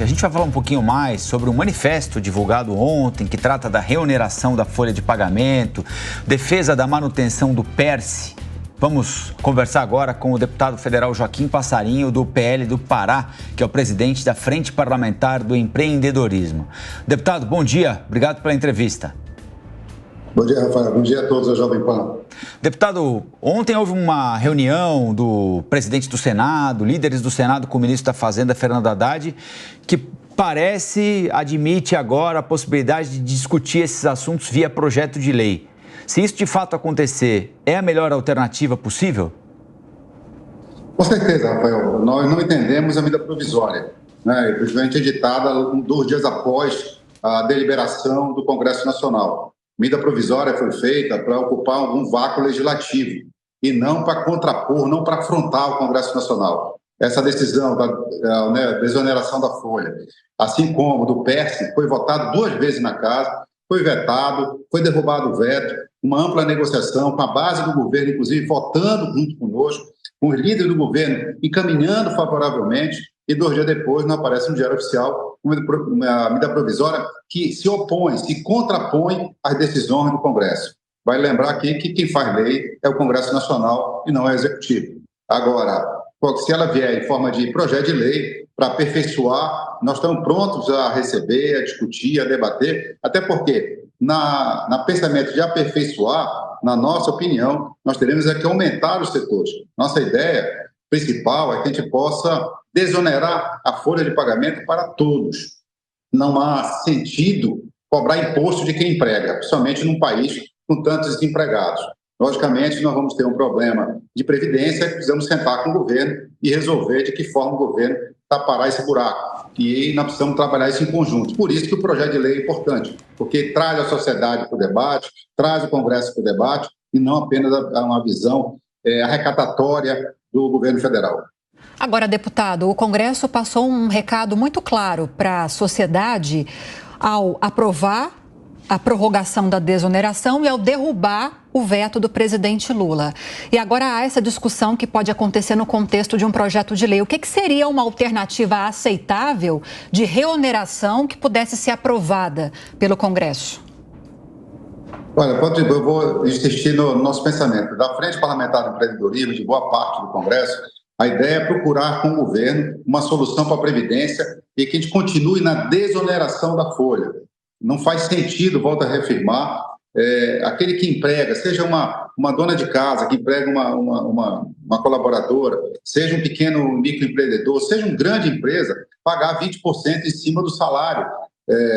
A gente vai falar um pouquinho mais sobre um manifesto divulgado ontem que trata da reoneração da folha de pagamento, defesa da manutenção do PERSE. Vamos conversar agora com o deputado federal Joaquim Passarinho, do PL do Pará, que é o presidente da Frente Parlamentar do Empreendedorismo. Deputado, bom dia. Obrigado pela entrevista. Bom dia, Rafael. Bom dia a todos, a Jovem Pan. Deputado, ontem houve uma reunião do presidente do Senado, líderes do Senado com o ministro da Fazenda, Fernando Haddad, que admite agora a possibilidade de discutir esses assuntos via projeto de lei. Se isso de fato acontecer, é a melhor alternativa possível? Com certeza, Rafael. Nós não entendemos a medida provisória, né? Principalmente editada 2 dias após a deliberação do Congresso Nacional. A medida provisória foi feita para ocupar algum vácuo legislativo e não para contrapor, não para afrontar o Congresso Nacional. Essa decisão da desoneração da folha, assim como do PERSE, foi votado 2 vezes na casa, foi vetado, foi derrubado o veto, uma ampla negociação com a base do governo, inclusive votando junto conosco, com os líderes do governo encaminhando favoravelmente, e 2 dias depois não aparece no Diário Oficial uma medida provisória que se opõe, se contrapõe às decisões do Congresso. Vai lembrar aqui que quem faz lei é o Congresso Nacional e não é o Executivo. Agora, se ela vier em forma de projeto de lei para aperfeiçoar, nós estamos prontos a receber, a discutir, a debater, até porque, na pensamento de aperfeiçoar, na nossa opinião, nós teremos que aumentar os setores. Nossa ideia principal é que a gente possa desonerar a folha de pagamento para todos. Não há sentido cobrar imposto de quem emprega, principalmente num país com tantos desempregados. Logicamente, nós vamos ter um problema de previdência, precisamos sentar com o governo e resolver de que forma o governo tapará esse buraco. E nós precisamos trabalhar isso em conjunto. Por isso que o projeto de lei é importante, porque traz a sociedade para o debate, traz o Congresso para o debate, e não apenas uma visão arrecadatória do governo federal. Agora, deputado, o Congresso passou um recado muito claro para a sociedade ao aprovar a prorrogação da desoneração e ao derrubar o veto do presidente Lula. E agora há essa discussão que pode acontecer no contexto de um projeto de lei. O que seria uma alternativa aceitável de reoneração que pudesse ser aprovada pelo Congresso? Olha, eu vou insistir no nosso pensamento. Da Frente Parlamentar do Empreendedorismo, de boa parte do Congresso, a ideia é procurar com o governo uma solução para a Previdência e que a gente continue na desoneração da folha. Não faz sentido, volto a reafirmar, aquele que emprega, seja uma dona de casa que emprega uma colaboradora, seja um pequeno microempreendedor, seja uma grande empresa, pagar 20% em cima do salário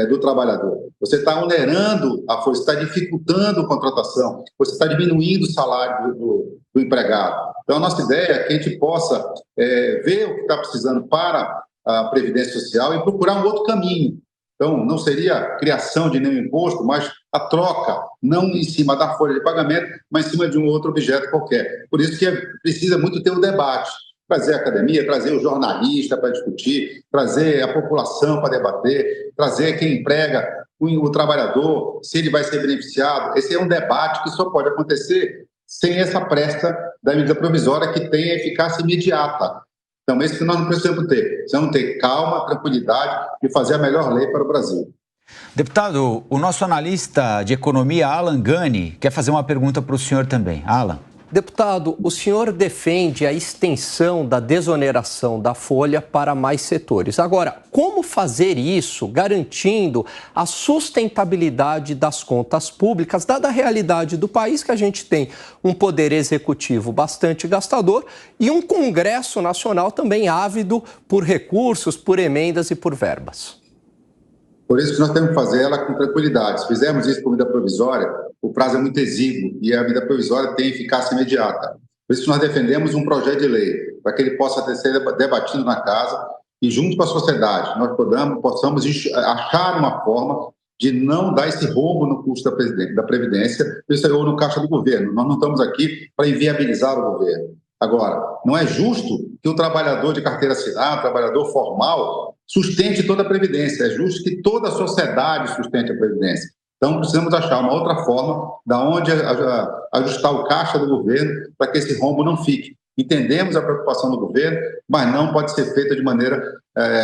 do trabalhador. Você está onerando a folha, você está dificultando a contratação, você está diminuindo o salário do empregado. Então, a nossa ideia é que a gente possa ver o que está precisando para a Previdência Social e procurar um outro caminho. Então, não seria a criação de nenhum imposto, mas a troca, não em cima da folha de pagamento, mas em cima de um outro objeto qualquer. Por isso que precisa muito ter um debate, trazer a academia, trazer o jornalista para discutir, trazer a população para debater, trazer quem emprega o trabalhador, se ele vai ser beneficiado. Esse é um debate que só pode acontecer sem essa pressa da medida provisória que tem eficácia imediata. Então, esse que nós não precisamos ter. Precisamos ter calma, tranquilidade e fazer a melhor lei para o Brasil. Deputado, o nosso analista de economia, Alan Gani, quer fazer uma pergunta para o senhor também. Alan. Deputado, o senhor defende a extensão da desoneração da folha para mais setores. Agora, como fazer isso garantindo a sustentabilidade das contas públicas, dada a realidade do país, que a gente tem um poder executivo bastante gastador e um Congresso Nacional também ávido por recursos, por emendas e por verbas? Por isso que nós temos que fazer ela com tranquilidade. Se fizermos isso com medida provisória, o prazo é muito exíguo e a medida provisória tem eficácia imediata. Por isso que nós defendemos um projeto de lei, para que ele possa ser debatido na casa e, junto com a sociedade, nós possamos achar uma forma de não dar esse rombo no custo da Previdência ou no caixa do governo. Nós não estamos aqui para inviabilizar o governo. Agora, não é justo que o trabalhador de carteira assinada, o trabalhador formal, sustente toda a Previdência. É justo que toda a sociedade sustente a Previdência. Então, precisamos achar uma outra forma de onde ajustar o caixa do governo para que esse rombo não fique. Entendemos a preocupação do governo, mas não pode ser feita de maneira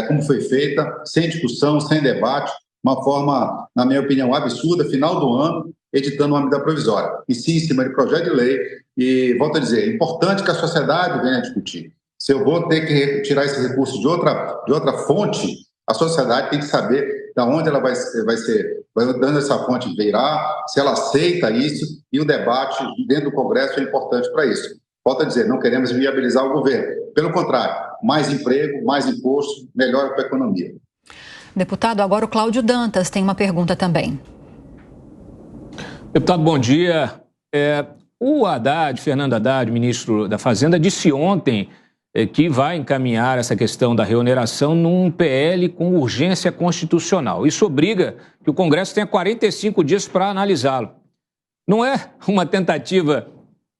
como foi feita, sem discussão, sem debate, uma forma, na minha opinião, absurda, final do ano, editando uma medida provisória, em cima de projeto de lei. E, volto a dizer, é importante que a sociedade venha discutir. Se eu vou ter que tirar esse recurso de outra fonte, a sociedade tem que saber de onde ela vai dando essa fonte virar, se ela aceita isso, e o debate dentro do Congresso é importante para isso. Volto a dizer, não queremos viabilizar o governo. Pelo contrário, mais emprego, mais imposto, melhor para a economia. Deputado, agora o Cláudio Dantas tem uma pergunta também. Deputado, bom dia. O Fernando Haddad, ministro da Fazenda, disse ontem que vai encaminhar essa questão da reoneração num PL com urgência constitucional. Isso obriga que o Congresso tenha 45 dias para analisá-lo. Não é uma tentativa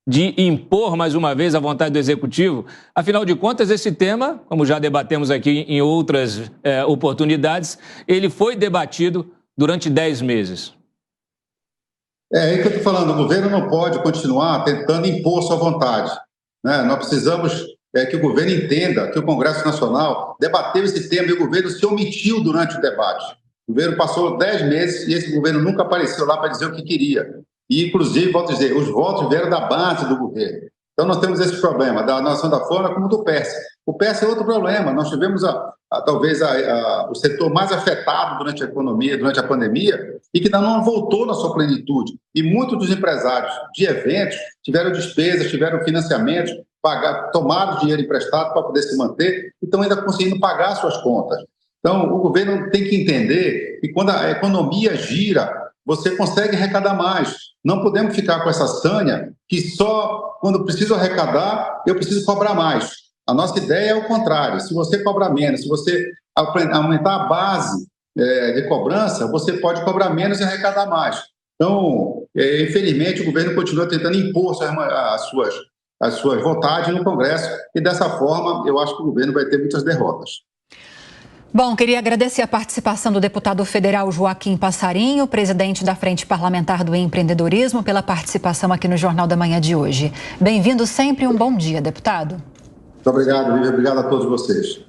de impor mais uma vez a vontade do Executivo? Afinal de contas, esse tema, como já debatemos aqui em outras oportunidades, ele foi debatido durante 10 meses. É aí que eu estou falando, o governo não pode continuar tentando impor sua vontade, né? Nós precisamos que o governo entenda que o Congresso Nacional debateu esse tema e o governo se omitiu durante o debate. O governo passou 10 meses e esse governo nunca apareceu lá para dizer o que queria. E, inclusive, volto a dizer, os votos vieram da base do governo. Então, nós temos esse problema da nação da fome como do PERSE. O PERSE é outro problema. Nós tivemos, talvez, o setor mais afetado durante a economia, durante a pandemia, e que ainda não voltou na sua plenitude. E muitos dos empresários de eventos tiveram despesas, tiveram financiamentos, tomaram dinheiro emprestado para poder se manter e estão ainda conseguindo pagar suas contas. Então, o governo tem que entender que quando a economia gira, você consegue arrecadar mais. Não podemos ficar com essa sanha que só quando preciso arrecadar, eu preciso cobrar mais. A nossa ideia é o contrário. Se você cobrar menos, se você aumentar a base de cobrança, você pode cobrar menos e arrecadar mais. Então, infelizmente, o governo continua tentando impor as suas vontades no Congresso e, dessa forma, eu acho que o governo vai ter muitas derrotas. Bom, queria agradecer a participação do deputado federal Joaquim Passarinho, presidente da Frente Parlamentar do Empreendedorismo, pela participação aqui no Jornal da Manhã de hoje. Bem-vindo sempre e um bom dia, deputado. Muito obrigado, Lívia. Obrigado a todos vocês.